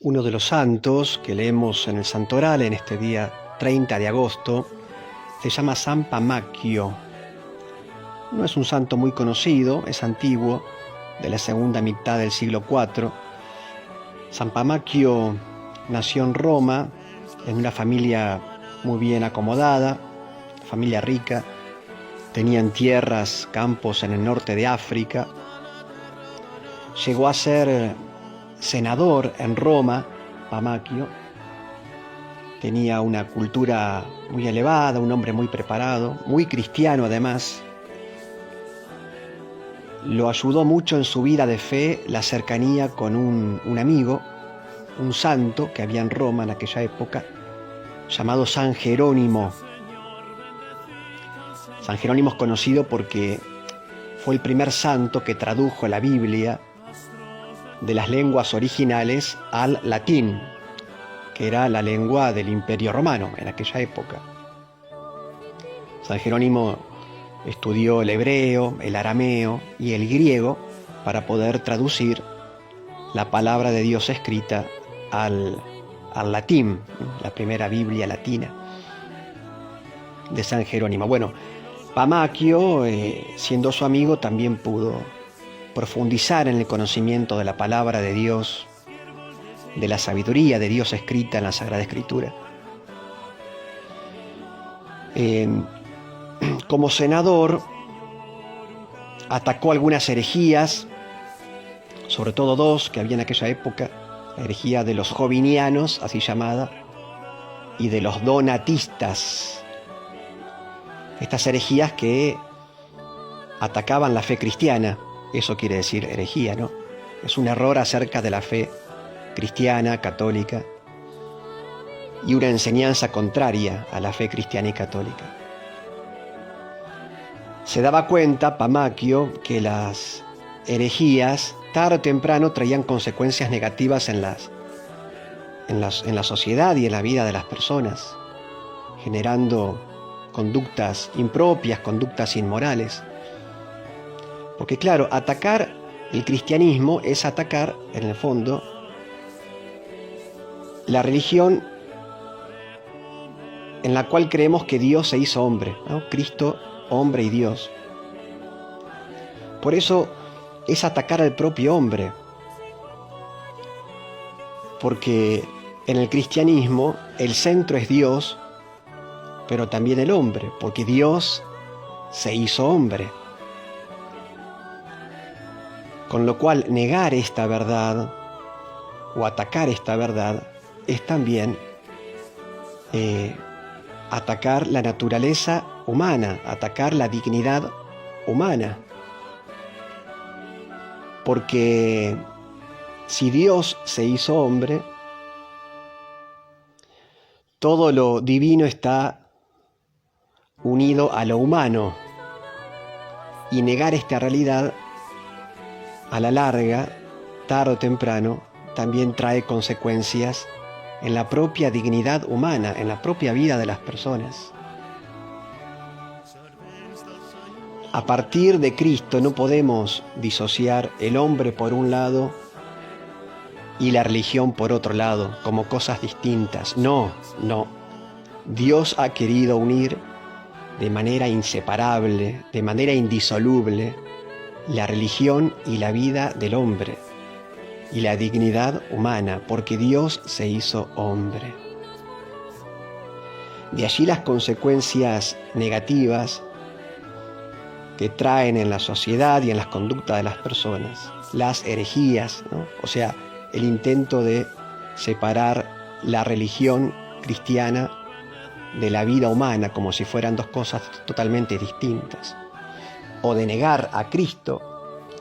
Uno de los santos que leemos en el Santoral en este día 30 de agosto se llama San Pamacchio. No es un santo muy conocido, es antiguo, de la segunda mitad del siglo IV. San Pamacchio nació en Roma, en una familia muy bien acomodada, familia rica. Tenían tierras, campos en el norte de África. Llegó a ser senador en Roma, Pamacchio. Tenía una cultura muy elevada, un hombre muy preparado, muy cristiano además. Lo ayudó mucho en su vida de fe la cercanía con un amigo, un santo que había en Roma en aquella época, llamado San Jerónimo. San Jerónimo es conocido porque fue el primer santo que tradujo la Biblia de las lenguas originales al latín, que era la lengua del Imperio Romano en aquella época. San Jerónimo estudió el hebreo, el arameo y el griego para poder traducir la palabra de Dios escrita al latín, la primera Biblia latina de San Jerónimo. Bueno, Pamacchio, siendo su amigo, también pudo profundizar en el conocimiento de la palabra de Dios, de la sabiduría de Dios escrita en la Sagrada Escritura. Como senador, atacó algunas herejías, sobre todo dos que había en aquella época: la herejía de los jovinianos, así llamada, y de los donatistas. Estas herejías que atacaban la fe cristiana. Eso quiere decir herejía, ¿no? Es un error acerca de la fe cristiana, católica, y una enseñanza contraria a la fe cristiana y católica. Se daba cuenta Pamacchio que las herejías tarde o temprano traían consecuencias negativas en la sociedad y en la vida de las personas, generando conductas impropias, conductas inmorales. Porque claro, atacar el cristianismo es atacar, en el fondo, la religión en la cual creemos que Dios se hizo hombre, ¿no? Cristo, hombre y Dios. Por eso es atacar al propio hombre. Porque en el cristianismo el centro es Dios, pero también el hombre, porque Dios se hizo hombre. Con lo cual, negar esta verdad o atacar esta verdad es también atacar la naturaleza humana, atacar la dignidad humana. Porque si Dios se hizo hombre, todo lo divino está unido a lo humano, y negar esta realidad a la larga, tarde o temprano, también trae consecuencias en la propia dignidad humana, en la propia vida de las personas. A partir de Cristo no podemos disociar el hombre por un lado y la religión por otro lado, como cosas distintas. No. Dios ha querido unir de manera inseparable, de manera indisoluble, la religión y la vida del hombre y la dignidad humana, porque Dios se hizo hombre. De allí las consecuencias negativas que traen en la sociedad y en las conductas de las personas, las herejías, ¿no? O sea, el intento de separar la religión cristiana de la vida humana como si fueran dos cosas totalmente distintas, o de negar a Cristo,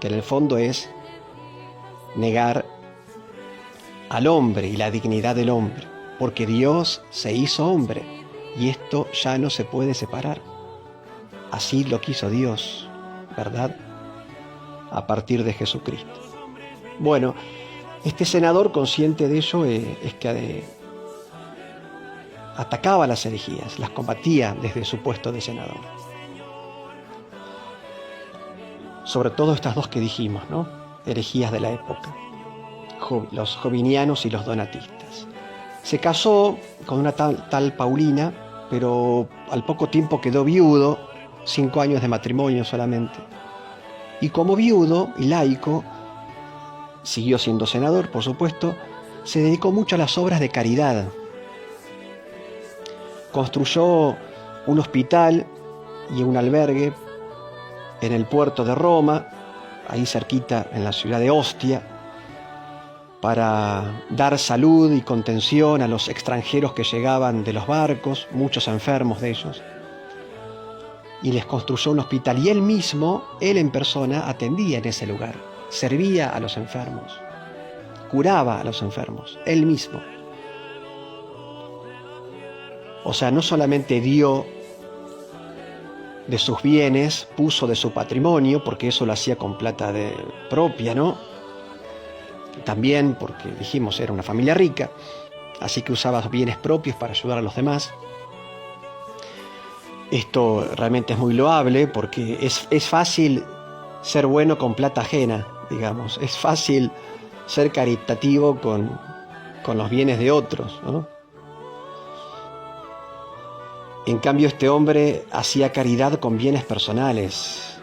que en el fondo es negar al hombre y la dignidad del hombre, porque Dios se hizo hombre y esto ya no se puede separar. Así lo quiso Dios, ¿verdad? A partir de Jesucristo. Bueno, este senador, consciente de ello, es que atacaba las herejías, las combatía desde su puesto de senador. Sobre todo estas dos que dijimos, ¿no? Herejías de la época. los jovinianos y los donatistas. Se casó con una tal Paulina, pero al poco tiempo quedó viudo, 5 años de matrimonio solamente. Y como viudo y laico, siguió siendo senador, por supuesto, se dedicó mucho a las obras de caridad. Construyó un hospital y un albergue en el puerto de Roma, ahí cerquita en la ciudad de Ostia, para dar salud y contención a los extranjeros que llegaban de los barcos, muchos enfermos de ellos. Y les construyó un hospital y él mismo, él en persona, atendía en ese lugar, servía a los enfermos, curaba a los enfermos, él mismo. O sea, no solamente dio de sus bienes, puso de su patrimonio, porque eso lo hacía con plata propia, ¿no? También porque, dijimos, era una familia rica, así que usaba bienes propios para ayudar a los demás. Esto realmente es muy loable porque es fácil ser bueno con plata ajena, digamos. Es fácil ser caritativo con los bienes de otros, ¿no? En cambio, este hombre hacía caridad con bienes personales.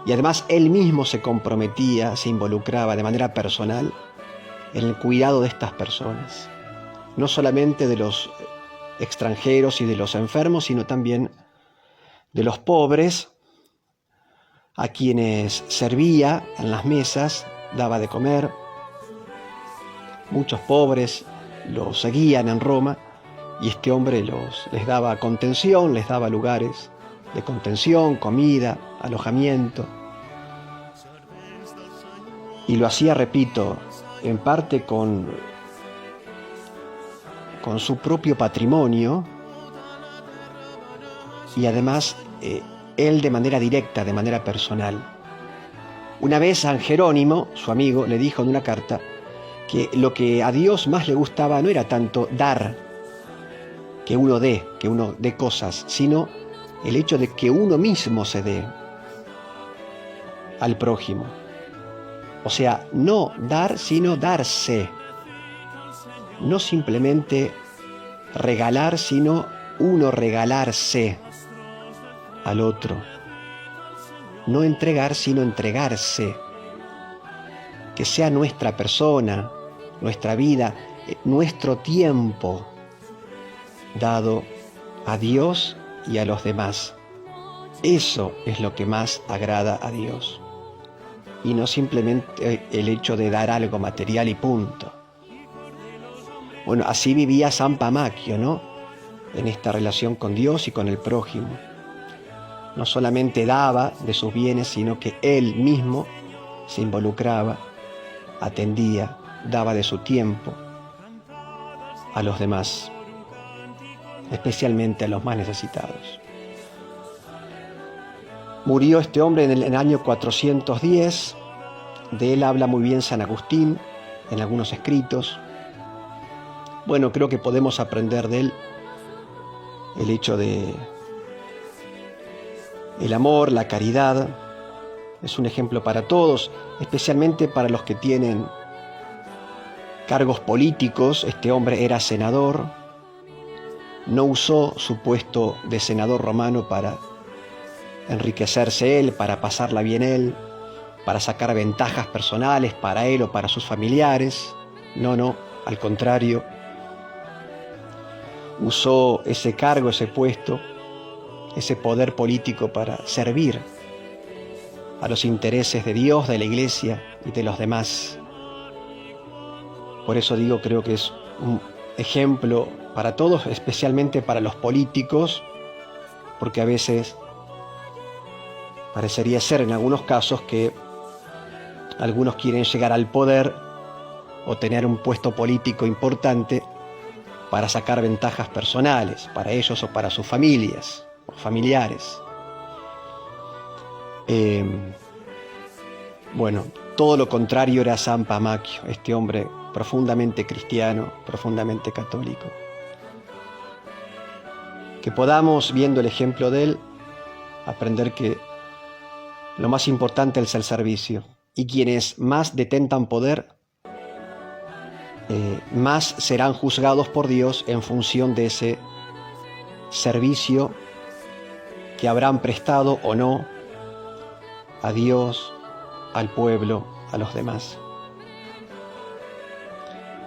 Y además él mismo se comprometía, se involucraba de manera personal en el cuidado de estas personas. No solamente de los extranjeros y de los enfermos, sino también de los pobres, a quienes servía en las mesas, daba de comer. Muchos pobres lo seguían en Roma y este hombre les daba contención, les daba lugares de contención, comida, alojamiento. Y lo hacía, repito, en parte con su propio patrimonio y además él de manera directa, de manera personal. Una vez San Jerónimo, su amigo, le dijo en una carta que lo que a Dios más le gustaba no era tanto dar, que uno dé cosas, sino el hecho de que uno mismo se dé al prójimo. O sea, no dar, sino darse. No simplemente regalar, sino uno regalarse al otro. No entregar, sino entregarse. Que sea nuestra persona, nuestra vida, nuestro tiempo dado a Dios y a los demás. Eso es lo que más agrada a Dios. Y no simplemente el hecho de dar algo material y punto. Bueno, así vivía San Pamaquio, ¿no? En esta relación con Dios y con el prójimo. No solamente daba de sus bienes, sino que él mismo se involucraba, atendía, daba de su tiempo a los demás, especialmente a los más necesitados. Murió este hombre en el año 410, de él habla muy bien San Agustín en algunos escritos. Bueno, creo que podemos aprender de él el hecho de el amor, la caridad. Es un ejemplo para todos, especialmente para los que tienen cargos políticos. Este hombre era senador, no usó su puesto de senador romano para enriquecerse él, para pasarla bien él, para sacar ventajas personales para él o para sus familiares. No, al contrario. Usó ese cargo, ese puesto, ese poder político para servir a los intereses de Dios, de la Iglesia y de los demás. Por eso digo, creo que es un ejemplo para todos, especialmente para los políticos, porque a veces parecería ser en algunos casos que algunos quieren llegar al poder o tener un puesto político importante para sacar ventajas personales para ellos o para sus familias o familiares. Bueno, todo lo contrario era San Pamaquio, este hombre profundamente cristiano, profundamente católico. Que podamos, viendo el ejemplo de él, aprender que lo más importante es el servicio, y quienes más detentan poder, más serán juzgados por Dios en función de ese servicio que habrán prestado o no a Dios, al pueblo, a los demás.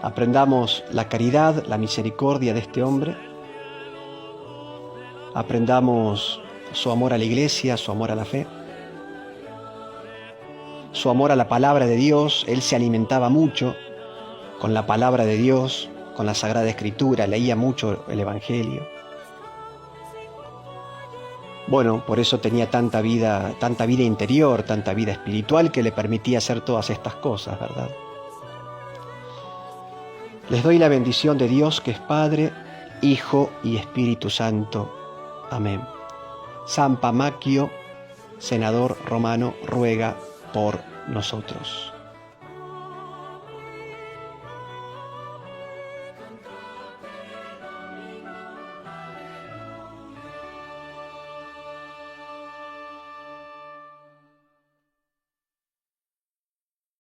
Aprendamos la caridad, la misericordia de este hombre. Aprendamos su amor a la iglesia, su amor a la fe, su amor a la palabra de Dios. Él se alimentaba mucho con la palabra de Dios, con la Sagrada Escritura, leía mucho el Evangelio. Bueno, por eso tenía tanta vida interior, tanta vida espiritual que le permitía hacer todas estas cosas, ¿verdad? Les doy la bendición de Dios, que es Padre, Hijo y Espíritu Santo. Amén. San Pamaquio, senador romano, ruega por nosotros.